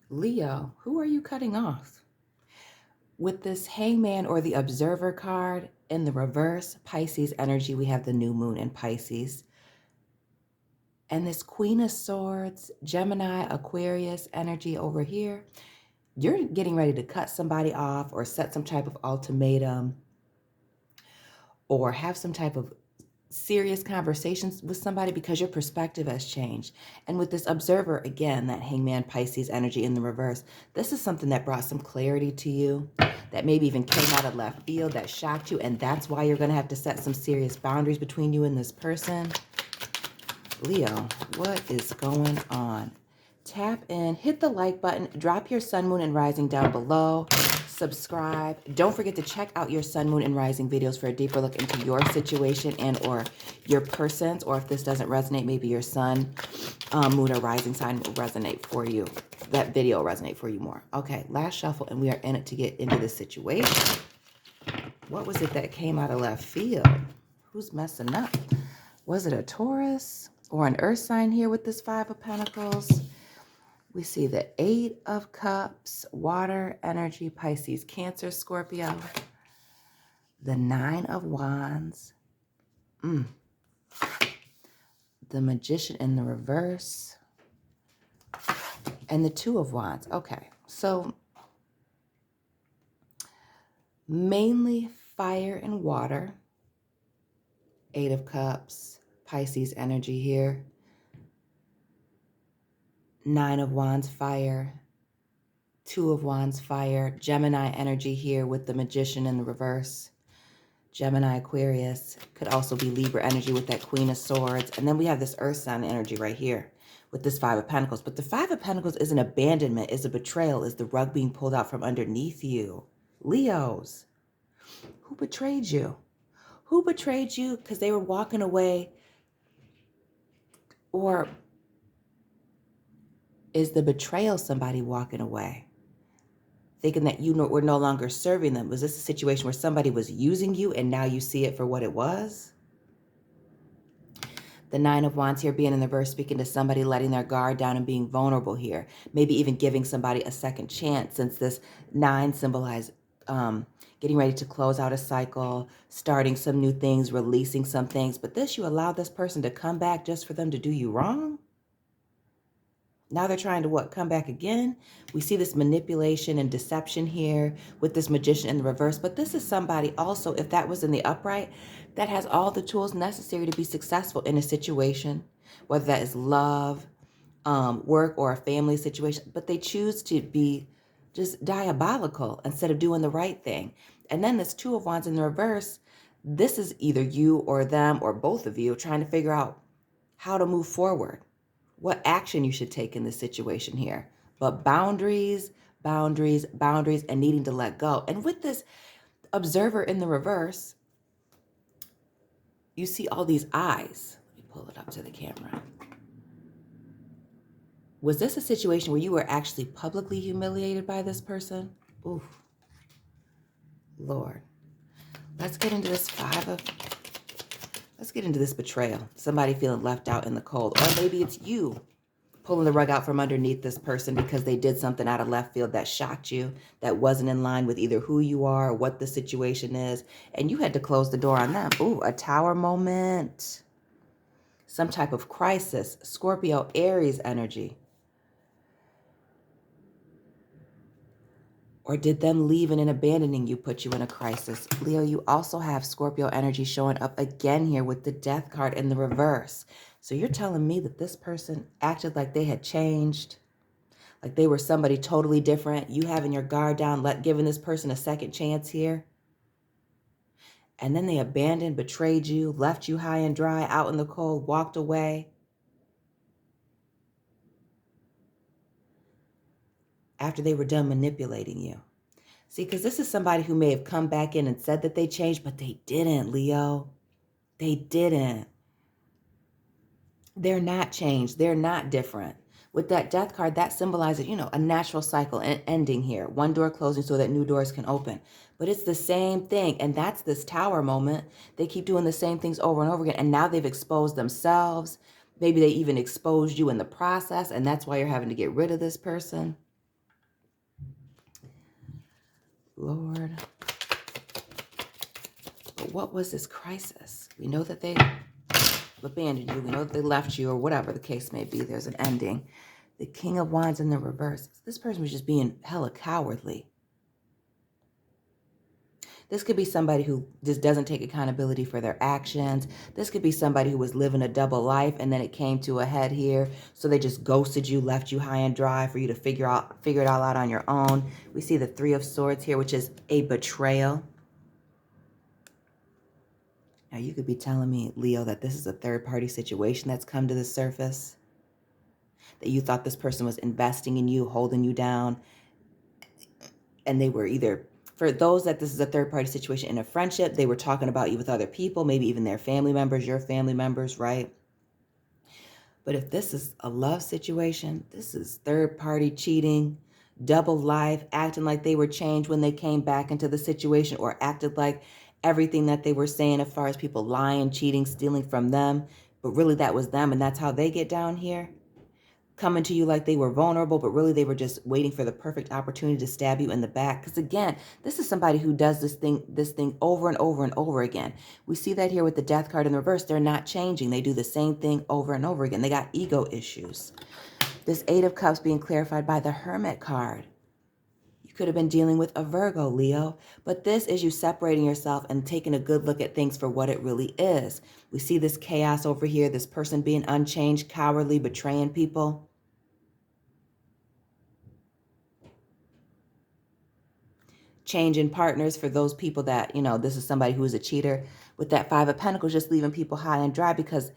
Leo, who are you cutting off? With this Hangman or the Observer card in the reverse, Pisces energy, we have the new moon in Pisces. And this Queen of Swords, Gemini, Aquarius energy over here, you're getting ready to cut somebody off or set some type of ultimatum or have some type of serious conversations with somebody because your perspective has changed. And with this Observer, again, that Hangman Pisces energy in the reverse, this is something that brought some clarity to you, that maybe even came out of left field, that shocked you, and that's why you're going to have to set some serious boundaries between you and this person. Leo, what is going on? Tap in, hit the like button, drop your sun, moon, and rising down below, subscribe. Don't forget to check out your sun, moon, and rising videos for a deeper look into your situation and or your person's, or if this doesn't resonate, maybe your sun, moon, or rising sign will resonate for you. That video will resonate for you more. Okay, last shuffle, and we are in it to get into this situation. What was it that came out of left field? Who's messing up? Was it a Taurus or an earth sign here with this Five of Pentacles? We see the Eight of Cups, water energy, Pisces, Cancer, Scorpio. The Nine of Wands. The Magician in the reverse. And the Two of Wands. Okay, so mainly fire and water. Eight of Cups, Pisces energy here. Nine of Wands, fire. Two of Wands, fire. Gemini energy here with the Magician in the reverse. Gemini, Aquarius. Could also be Libra energy with that Queen of Swords. And then we have this Earth sign energy right here with this Five of Pentacles. But the Five of Pentacles is an abandonment, is a betrayal, is the rug being pulled out from underneath you. Leos, who betrayed you? Who betrayed you because they were walking away? Or is the betrayal somebody walking away, thinking that you were no longer serving them? Was this a situation where somebody was using you and now you see it for what it was? The Nine of Wands here being in the verse, speaking to somebody letting their guard down and being vulnerable here. Maybe even giving somebody a second chance, since this nine symbolizes getting ready to close out a cycle, starting some new things, releasing some things. But this, you allow this person to come back just for them to do you wrong? Now they're trying to what? Come back again? We see this manipulation and deception here with this Magician in the reverse. But this is somebody also, if that was in the upright, that has all the tools necessary to be successful in a situation, whether that is love, work, or a family situation. But they choose to be just diabolical instead of doing the right thing. And then this Two of Wands in the reverse, this is either you or them or both of you trying to figure out how to move forward, what action you should take in this situation here. But boundaries, boundaries, boundaries, and needing to let go. And with this Observer in the reverse, you see all these eyes. Let me pull it up to the camera. Was this a situation where you were actually publicly humiliated by this person? Ooh, Lord. Let's get into this let's get into this betrayal. Somebody feeling left out in the cold. Or maybe it's you pulling the rug out from underneath this person because they did something out of left field that shocked you, that wasn't in line with either who you are or what the situation is, and you had to close the door on them. Ooh, a Tower moment. Some type of crisis. Scorpio, Aries energy. Or did them leaving and abandoning you put you in a crisis? Leo, you also have Scorpio energy showing up again here with the Death card in the reverse. So you're telling me that this person acted like they had changed, like they were somebody totally different. You having your guard down, giving this person a second chance here. And then they abandoned, betrayed you, left you high and dry, out in the cold, walked away. After they were done manipulating you. See, because this is somebody who may have come back in and said that they changed, but they didn't, Leo. They didn't. They're not changed. They're not different. With that Death card, that symbolizes, a natural cycle and ending here. One door closing so that new doors can open. But it's the same thing. And that's this Tower moment. They keep doing the same things over and over again. And now they've exposed themselves. Maybe they even exposed you in the process. And that's why you're having to get rid of this person. Lord. But what was this crisis? We know that they abandoned you. We know that they left you, or whatever the case may be. There's an ending. The King of Wands in the reverse. This person was just being hella cowardly. This could be somebody who just doesn't take accountability for their actions. This could be somebody who was living a double life and then it came to a head here. So they just ghosted you, left you high and dry for you to figure it all out on your own. We see the Three of Swords here, which is a betrayal. Now you could be telling me, Leo, that this is a third-party situation that's come to the surface. That you thought this person was investing in you, holding you down. And they were either... For those that this is a third-party situation in a friendship, they were talking about you with other people, maybe even their family members, your family members, right? But if this is a love situation, this is third-party cheating, double life, acting like they were changed when they came back into the situation, or acted like everything that they were saying as far as people lying, cheating, stealing from them, but really that was them, and that's how they get down here. Coming to you like they were vulnerable, but really they were just waiting for the perfect opportunity to stab you in the back. Because again, this is somebody who does this thing over and over and over again. We see that here with the Death card in the reverse. They're not changing. They do the same thing over and over again. They got ego issues. This Eight of Cups being clarified by the Hermit card. You could have been dealing with a Virgo, Leo, but this is you separating yourself and taking a good look at things for what it really is. We see this chaos over here, this person being unchanged, cowardly, betraying people. Changing partners for those people that, you know, this is somebody who is a cheater. With that Five of Pentacles, just leaving people high and dry, because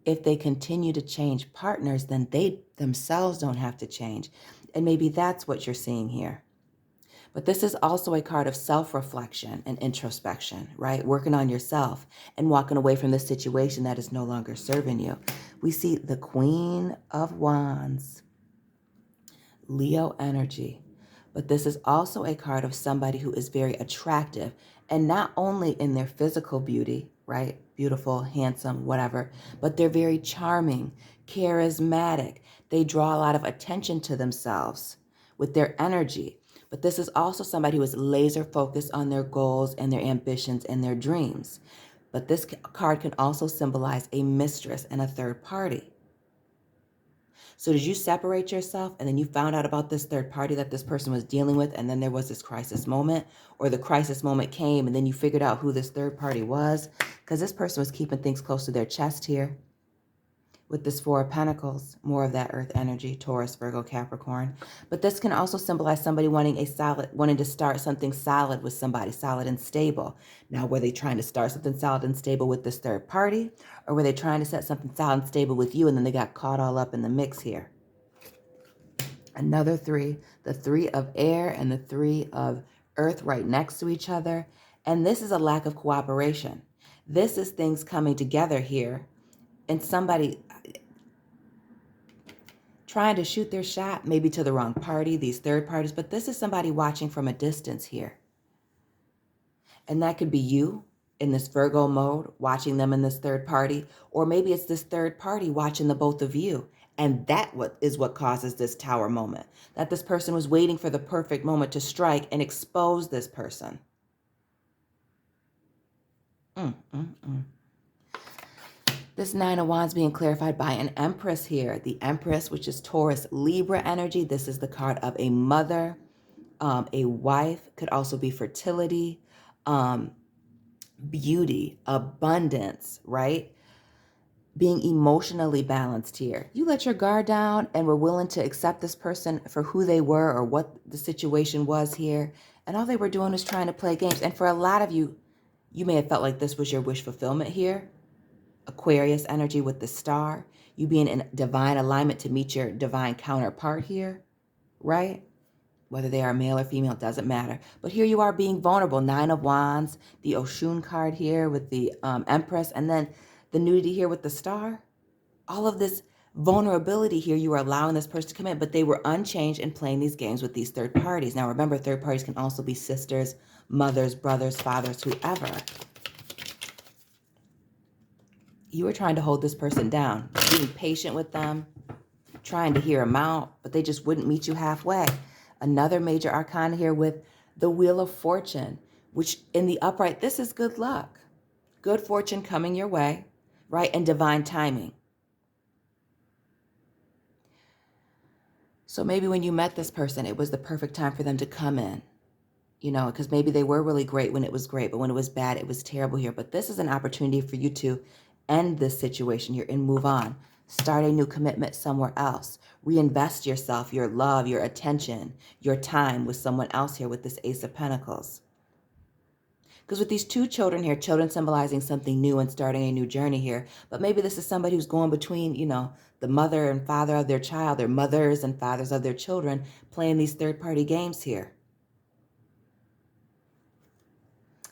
if they continue to change partners, then they themselves don't have to change. And maybe that's what you're seeing here. But this is also a card of self-reflection and introspection, right? Working on yourself and walking away from the situation that is no longer serving you. We see the Queen of Wands, Leo energy. But this is also a card of somebody who is very attractive, and not only in their physical beauty, right? Beautiful, handsome, whatever, but they're very charming, charismatic. They draw a lot of attention to themselves with their energy. But this is also somebody who is laser focused on their goals and their ambitions and their dreams. But this card can also symbolize a mistress and a third party. So did you separate yourself and then you found out about this third party that this person was dealing with, and then there was this crisis moment, or the crisis moment came and then you figured out who this third party was? Because this person was keeping things close to their chest here. With this Four of Pentacles, more of that earth energy, Taurus, Virgo, Capricorn. But this can also symbolize somebody wanting to start something solid with somebody, solid and stable. Now, were they trying to start something solid and stable with this third party? Or were they trying to set something solid and stable with you, and then they got caught all up in the mix here? Another three, the Three of Air and the Three of Earth right next to each other. And this is a lack of cooperation. This is things coming together here, and somebody trying to shoot their shot, maybe to the wrong party, these third parties, but this is somebody watching from a distance here. And that could be you in this Virgo mode, watching them in this third party, or maybe it's this third party watching the both of you. And that is what causes this Tower moment, that this person was waiting for the perfect moment to strike and expose this person. This Nine of Wands being clarified by an Empress here. The Empress, which is Taurus, Libra energy. This is the card of a mother, a wife, could also be fertility, beauty, abundance, right? Being emotionally balanced here. You let your guard down and were willing to accept this person for who they were or what the situation was here. And all they were doing was trying to play games. And for a lot of you, you may have felt like this was your wish fulfillment here. Aquarius energy with the Star. You being in divine alignment to meet your divine counterpart here, right? Whether they are male or female, doesn't matter. But here you are being vulnerable. Nine of Wands, the Oshun card here with the Empress, and then the nudity here with the Star. All of this vulnerability here, you are allowing this person to come in, but they were unchanged and playing these games with these third parties. Now remember, third parties can also be sisters, mothers, brothers, fathers, whoever. You were trying to hold this person down, being patient with them, trying to hear them out, but they just wouldn't meet you halfway. Another major arcana here with the Wheel of Fortune, which in the upright, this is good luck. Good fortune coming your way, right? And divine timing. So maybe when you met this person, it was the perfect time for them to come in, you know, because maybe they were really great when it was great, but when it was bad, it was terrible here. But this is an opportunity for you to end this situation here and move on. Start a new commitment somewhere else. Reinvest yourself, your love, your attention, your time with someone else here with this Ace of Pentacles. Because with these two children here, children symbolizing something new and starting a new journey here. But maybe this is somebody who's going between, you know, the mother and father of their child, their mothers and fathers of their children, playing these third-party games here.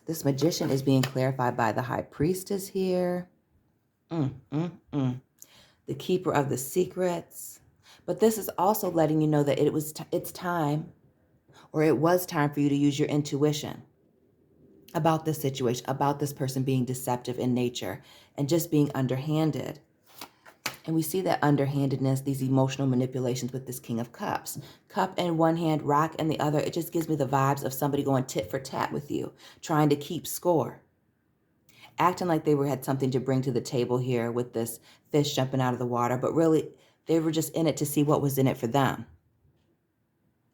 This Magician is being clarified by the High Priestess here. The Keeper of the Secrets. But this is also letting you know that it's time, or it was time for you to use your intuition about this situation, about this person being deceptive in nature and just being underhanded. And we see that underhandedness, these emotional manipulations with this King of Cups. Cup in one hand, rock in the other. It just gives me the vibes of somebody going tit for tat with you, trying to keep score. Acting like they had something to bring to the table here with this fish jumping out of the water, but really they were just in it to see what was in it for them.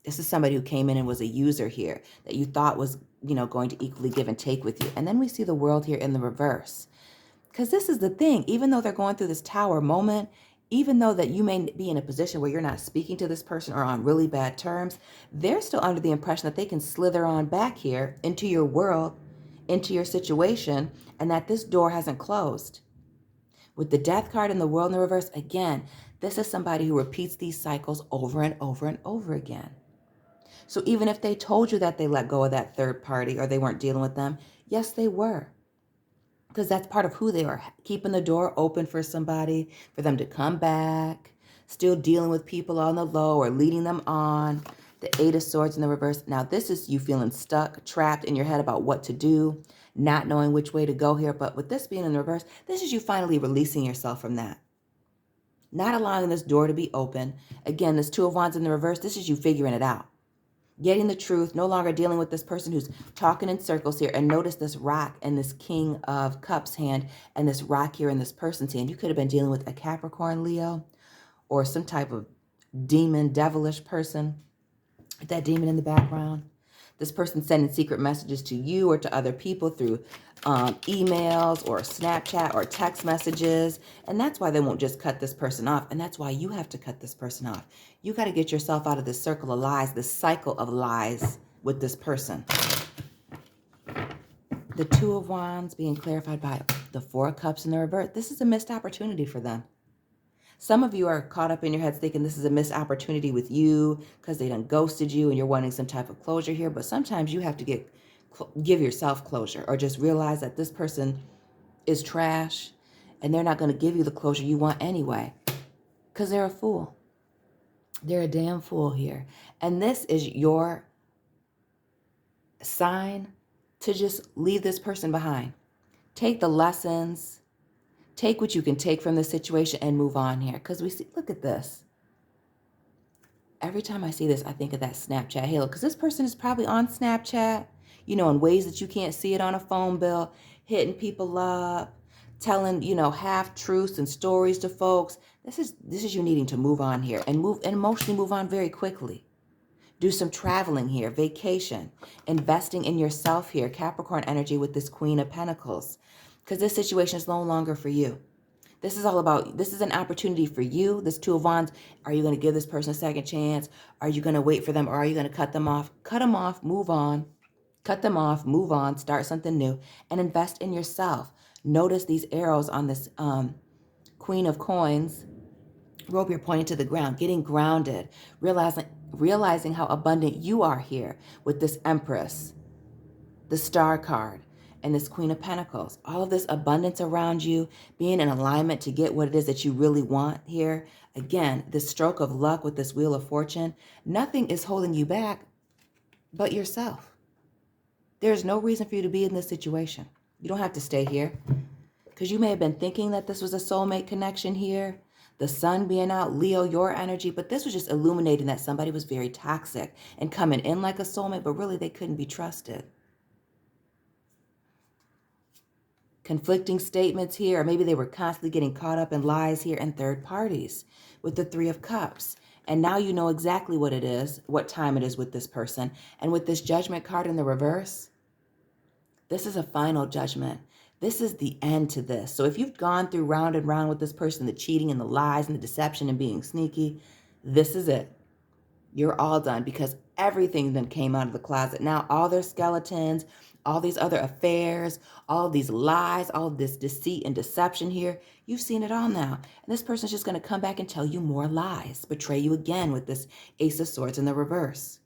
This is somebody who came in and was a user here that you thought was, you know, going to equally give and take with you. And then we see the World here in the reverse. Because this is the thing, even though they're going through this tower moment, even though that you may be in a position where you're not speaking to this person or on really bad terms, they're still under the impression that they can slither on back here into your world, into your situation, and that this door hasn't closed. With the Death card and the World in the reverse, again, this is somebody who repeats these cycles over and over and over again. So even if they told you that they let go of that third party or they weren't dealing with them, yes, they were. Because that's part of who they are, keeping the door open for somebody, for them to come back, still dealing with people on the low or leading them on. The Eight of Swords in the reverse. Now, this is you feeling stuck, trapped in your head about what to do, not knowing which way to go here. But with this being in the reverse, this is you finally releasing yourself from that. Not allowing this door to be open. Again, this Two of Wands in the reverse, this is you figuring it out. Getting the truth, no longer dealing with this person who's talking in circles here. And notice this rock and this King of Cups hand and this rock here in this person's hand. You could have been dealing with a Capricorn, Leo, or some type of demon, devilish person. With that demon in the background. This person sending secret messages to you or to other people through emails or Snapchat or text messages. And that's why they won't just cut this person off. And that's why you have to cut this person off. You got to get yourself out of this circle of lies, this cycle of lies with this person. The Two of Wands being clarified by the Four of Cups in the reverse. This is a missed opportunity for them. Some of you are caught up in your heads thinking this is a missed opportunity with you because they done ghosted you and you're wanting some type of closure here. But sometimes you have to give yourself closure or just realize that this person is trash and they're not going to give you the closure you want anyway because they're a fool. They're a damn fool here. And this is your sign to just leave this person behind. Take the lessons. Take what you can take from the situation and move on here. Because we see, look at this. Every time I see this, I think of that Snapchat halo. Because this person is probably on Snapchat, you know, in ways that you can't see it on a phone bill, hitting people up, telling, you know, half-truths and stories to folks. This is you needing to move on here and emotionally move on very quickly. Do some traveling here, vacation, investing in yourself here. Capricorn energy with this Queen of Pentacles. Because this situation is no longer for you. This is all about, this is an opportunity for you. This Two of Wands, are you going to give this person a second chance? Are you going to wait for them? Or are you going to cut them off? Cut them off, move on. Cut them off, move on, start something new. And invest in yourself. Notice these arrows on this Queen of Coins. Rope you're pointing to the ground. Getting grounded. Realizing how abundant you are here with this Empress. The Star card. And this Queen of Pentacles, all of this abundance around you, being in alignment to get what it is that you really want here. Again, this stroke of luck with this Wheel of Fortune, nothing is holding you back but yourself. There's no reason for you to be in this situation. You don't have to stay here because you may have been thinking that this was a soulmate connection here. the sun being out, Leo, your energy, but this was just illuminating that somebody was very toxic and coming in like a soulmate, but really they couldn't be trusted. Conflicting statements here, or maybe they were constantly getting caught up in lies here and third parties with the Three of Cups. And now you know exactly what it is, what time it is with this person. And with this Judgment card in the reverse, this is a final judgment. This is the end to this. So if you've gone through round and round with this person, the cheating and the lies and the deception and being sneaky, this is it. You're all done, because everything then came out of the closet. Now all their skeletons, all these other affairs, all these lies, all this deceit and deception here, you've seen it all now. And this person's just going to come back and tell you more lies, betray you again with this Ace of Swords in the reverse.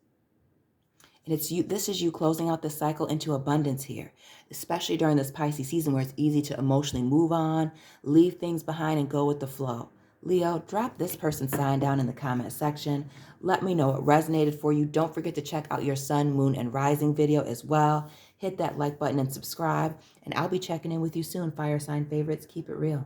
And it's you. This is you closing out the cycle into abundance here, especially during this Pisces season where it's easy to emotionally move on, leave things behind, and go with the flow. Leo, drop this person's sign down in the comment section. Let me know what resonated for you. Don't forget to check out your sun, moon, and rising video as well. Hit that like button and subscribe. And I'll be checking in with you soon, fire sign favorites. Keep it real.